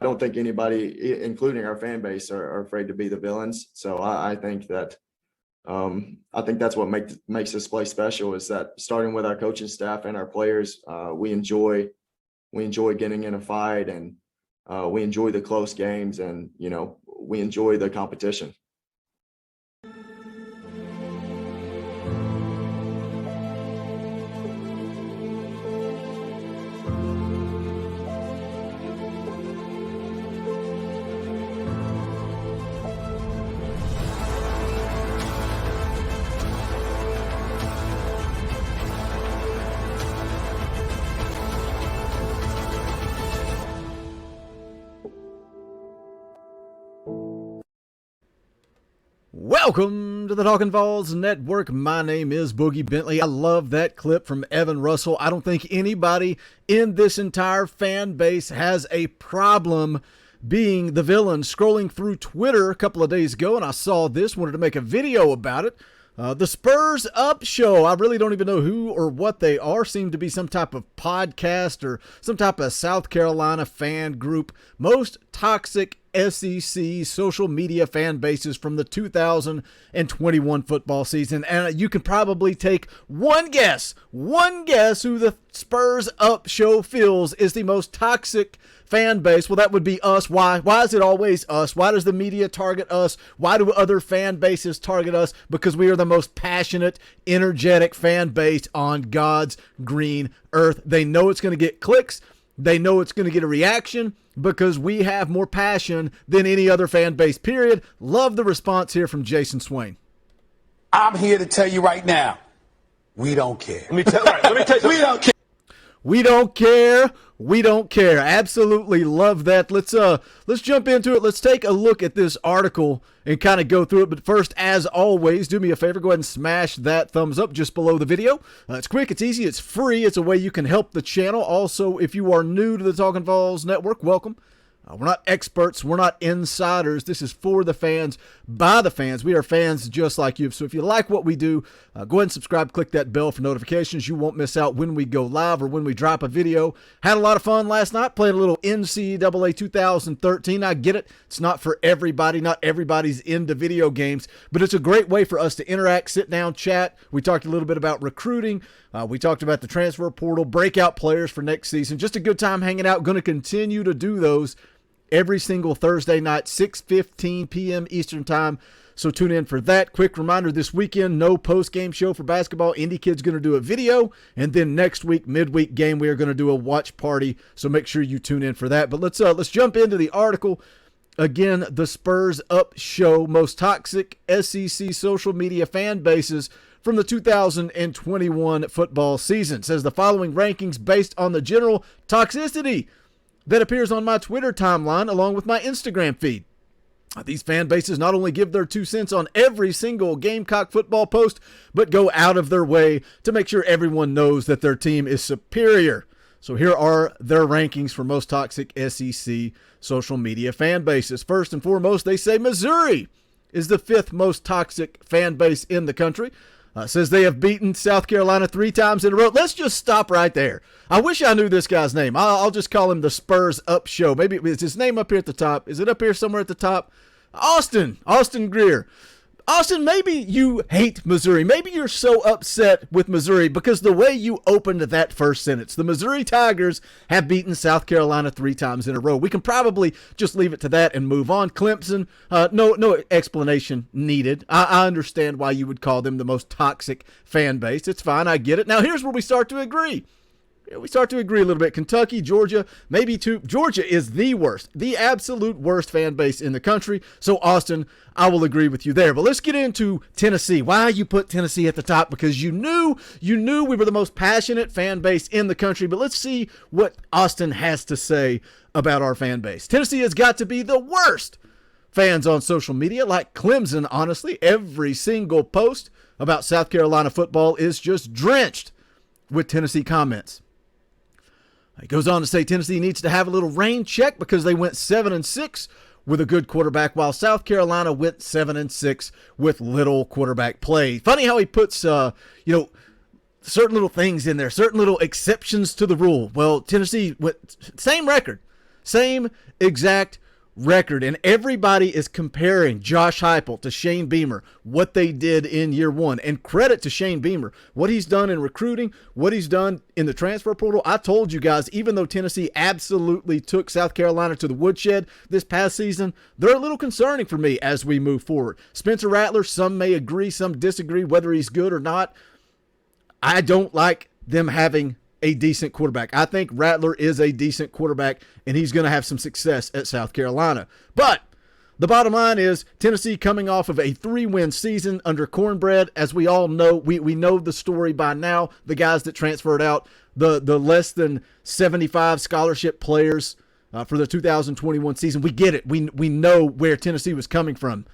don't think anybody, including our fan base, are afraid to be the villains. So I think that I think that's what makes this play special, is that starting with our coaching staff and our players, we enjoy getting in a fight, and we enjoy the close games, and we enjoy the competition. Welcome to the Talkin VAWLS Network. My name is Boogie Bentley. I love that clip from Evan Russell. I don't think anybody in this entire fan base has a problem being the villain. Scrolling through Twitter a couple of days ago, and I saw this, wanted to make a video about it. The Spurs Up Show. I really don't even know who or what they are. Seem to be some type of podcast or some type of South Carolina fan group. Most toxic SEC social media fan bases from the 2021 football season. And you can probably take one guess who the Spurs Up Show feels is the most toxic fan base. Well, that would be us. Why? Why is it always us? Why does the media target us? Why do other fan bases target us? Because we are the most passionate, energetic fan base on God's green earth. They know it's going to get clicks. They know it's going to get a reaction because we have more passion than any other fan base, period. Love the response here from Jason Swain. I'm here to tell you right now, we don't care. Let me tell you. We don't care. We don't care. We don't care. Absolutely love that. Let's jump into it. Let's take a look at this article and kind of go through it. But first, as always, do me a favor. Go ahead and smash that thumbs up just below the video. It's quick. It's easy. It's free. It's a way you can help the channel. Also, if you are new to the Talkin VAWLS Network, welcome. We're not experts. We're not insiders. This is for the fans, by the fans. We are fans just like you. So if you like what we do, go ahead and subscribe. Click that bell for notifications. You won't miss out when we go live or when we drop a video. Had a lot of fun last night. Played a little NCAA 2013. I get it. It's not for everybody. Not everybody's into video games. But it's a great way for us to interact, sit down, chat. We talked a little bit about recruiting. We talked about the transfer portal, breakout players for next season. Just a good time hanging out. Going to continue to do those every single Thursday night, 6:15 p.m. Eastern time. So tune in for that. Quick reminder, this weekend, no post-game show for basketball. Indy Kid's going to do a video. And then next week, midweek game, we are going to do a watch party. So make sure you tune in for that. But let's jump into the article. Again, the Spurs Up Show, most toxic SEC social media fan bases from the 2021 football season. It says the following rankings based on the general toxicity that appears on my Twitter timeline along with my Instagram feed. These fan bases not only give their 2 cents on every single Gamecock football post, but go out of their way to make sure everyone knows that their team is superior. So here are their rankings for most toxic SEC social media fan bases. First and foremost, they say Missouri is the 5th most toxic fan base in the country. Says they have beaten South Carolina 3 times in a row. Let's just stop right there. I wish I knew this guy's name. I'll just call him the Spurs Up Show. Maybe is his name up here at the top? Is it up here somewhere at the top? Austin Greer. Austin, maybe you hate Missouri. Maybe you're so upset with Missouri because the way you opened that first sentence. The Missouri Tigers have beaten South Carolina 3 times in a row. We can probably just leave it to that and move on. Clemson, no explanation needed. I understand why you would call them the most toxic fan base. It's fine. I get it. Now, here's where we start to agree. We start to agree a little bit. Kentucky, Georgia, maybe two. Georgia is the worst, the absolute worst fan base in the country. So, Austin, I will agree with you there. But let's get into Tennessee. Why you put Tennessee at the top? Because you knew we were the most passionate fan base in the country. But let's see what Austin has to say about our fan base. Tennessee has got to be the worst fans on social media, like Clemson, honestly. Every single post about South Carolina football is just drenched with Tennessee comments. He goes on to say Tennessee needs to have a little rain check because they went 7-6 with a good quarterback, while South Carolina went 7-6 with little quarterback play. Funny how he puts, certain little things in there, certain little exceptions to the rule. Well, Tennessee went same record, Same exact record. And everybody is comparing Josh Heupel to Shane Beamer, what they did in year one. And credit to Shane Beamer, what he's done in recruiting, what he's done in the transfer portal. I told you guys, even though Tennessee absolutely took South Carolina to the woodshed this past season, they're a little concerning for me as we move forward. Spencer Rattler, some may agree, some disagree whether he's good or not. I don't like them having a decent quarterback. I think Rattler is a decent quarterback, and he's going to have some success at South Carolina. But the bottom line is Tennessee coming off of a 3-win season under Cornbread. As we all know, we know the story by now. The guys that transferred out, the less than 75 scholarship players for the 2021 season. We get it. We know where Tennessee was coming from.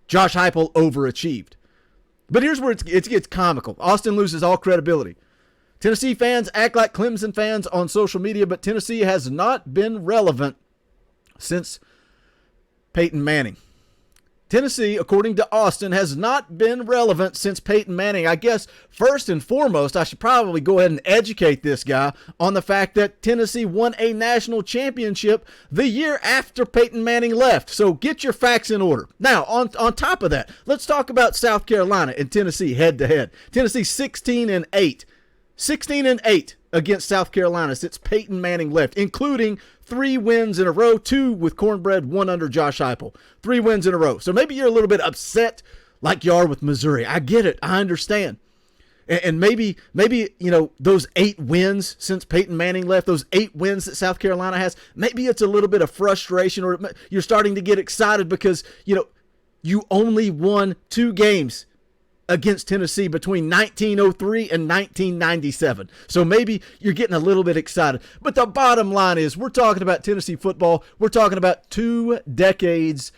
Josh Heupel overachieved. But here's where it gets comical. Austin loses all credibility. Tennessee fans act like Clemson fans on social media, but Tennessee has not been relevant since Peyton Manning. Tennessee, according to Austin, has not been relevant since Peyton Manning. I guess first and foremost, I should probably go ahead and educate this guy on the fact that Tennessee won a national championship the year after Peyton Manning left. So get your facts in order. Now, on top of that, let's talk about South Carolina and Tennessee head-to-head. Tennessee 16-8. 16-8 against South Carolina since Peyton Manning left, including 3 wins in a row, 2 with Cornbread, 1 under Josh Heupel. 3 wins in a row. So maybe you're a little bit upset like you are with Missouri. I get it. I understand. And maybe those 8 wins since Peyton Manning left, those 8 wins that South Carolina has, maybe it's a little bit of frustration, or you're starting to get excited because, you only won 2 games against Tennessee between 1903 and 1997. So maybe you're getting a little bit excited. But the bottom line is we're talking about Tennessee football. We're talking about 2 decades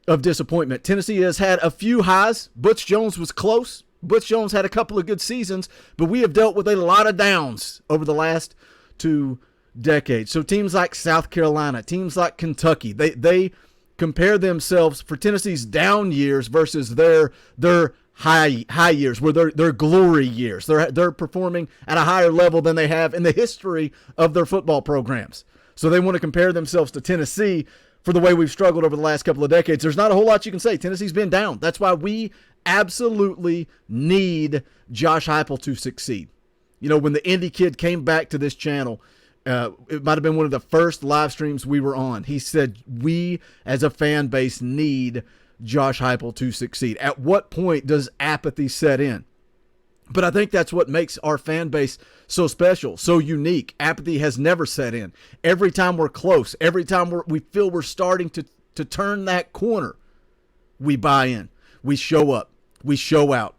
of disappointment. Tennessee has had a few highs. Butch Jones was close. Butch Jones had a couple of good seasons, but we have dealt with a lot of downs over the last 2 decades. So teams like South Carolina, teams like Kentucky, they compare themselves for Tennessee's down years versus their high years, where their glory years. They're performing at a higher level than they have in the history of their football programs. So they want to compare themselves to Tennessee for the way we've struggled over the last couple of decades. There's not a whole lot you can say. Tennessee's been down. That's why we absolutely need Josh Heupel to succeed. When the Indy Kid came back to this channel, it might have been one of the first live streams we were on. He said, we as a fan base need Josh Heupel to succeed. At what point does apathy set in? But I think that's what makes our fan base so special, so unique. Apathy has never set in. Every time we're close, every time we feel we're starting to turn that corner, we buy in, we show up, we show out.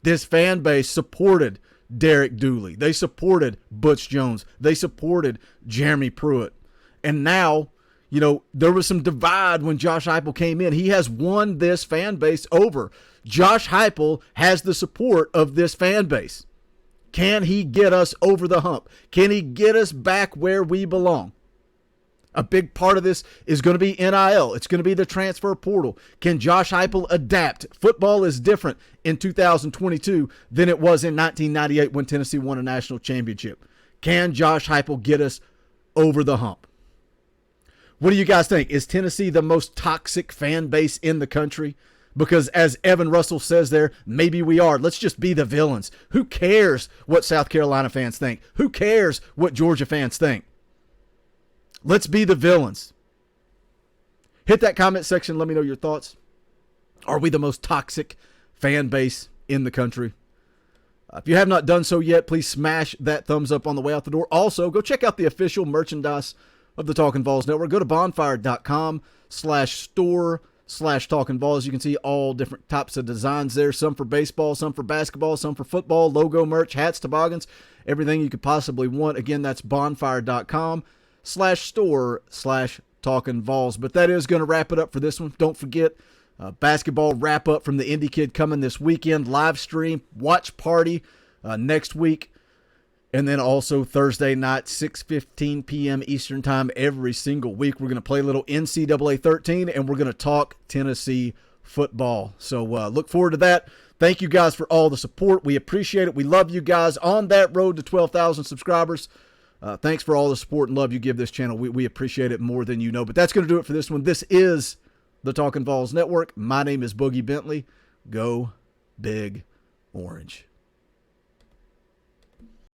This fan base supported Derek Dooley. They supported Butch Jones. They supported Jeremy Pruitt. And now, there was some divide when Josh Heupel came in. He has won this fan base over. Josh Heupel has the support of this fan base. Can he get us over the hump? Can he get us back where we belong? A big part of this is going to be NIL. It's going to be the transfer portal. Can Josh Heupel adapt? Football is different in 2022 than it was in 1998 when Tennessee won a national championship. Can Josh Heupel get us over the hump? What do you guys think? Is Tennessee the most toxic fan base in the country? Because as Evan Russell says there, maybe we are. Let's just be the villains. Who cares what South Carolina fans think? Who cares what Georgia fans think? Let's be the villains. Hit that comment section. Let me know your thoughts. Are we the most toxic fan base in the country? If you have not done so yet, please smash that thumbs up on the way out the door. Also, go check out the official merchandise of the Talkin VAWLS Network. Go to bonfire.com/store/Talkin VAWLS. You can see all different types of designs there. Some for baseball, some for basketball, some for football, logo merch, hats, toboggans, everything you could possibly want. Again, that's bonfire.com/store/Talkin VAWLS. But that is going to wrap it up for this one. Don't forget, basketball wrap up from the Indy Kid coming this weekend. Live stream, watch party next week. And then also Thursday night, 6:15 p.m. Eastern time every single week. We're going to play a little NCAA 13, and we're going to talk Tennessee football. So look forward to that. Thank you guys for all the support. We appreciate it. We love you guys on that road to 12,000 subscribers. Thanks for all the support and love you give this channel. We appreciate it more than you know. But that's going to do it for this one. This is the Talkin' VAWLS Network. My name is Boogie Bentley. Go Big Orange.